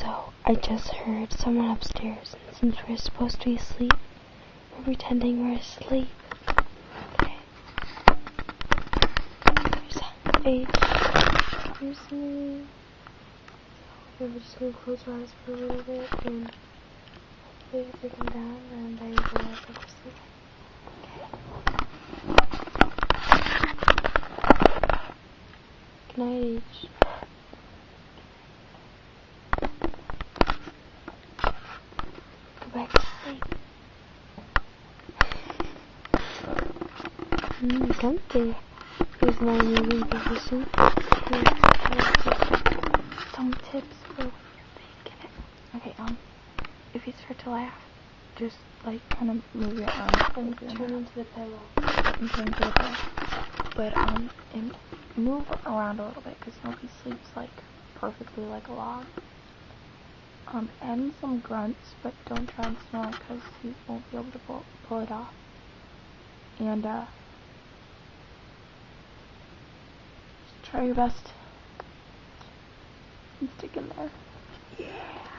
So, I just heard someone upstairs, and since we're supposed to be asleep, we're pretending we're asleep. Okay. Here's Here's me. So, we're just gonna close our eyes for a little bit, and hopefully if we come down, and I will go to sleep. Okay. Good night, H. Back to sleep. Comfy. Here's my moving position. Some tips for when you're thinking it. Okay, if you start to laugh, just like kind of move your arms and turn into the pillow. And turn into the pillow. But and move around a little bit because nobody sleeps like perfectly like a log. And some grunts, but don't try and snore because you won't be able to pull it off. And just try your best and stick in there. Yeah.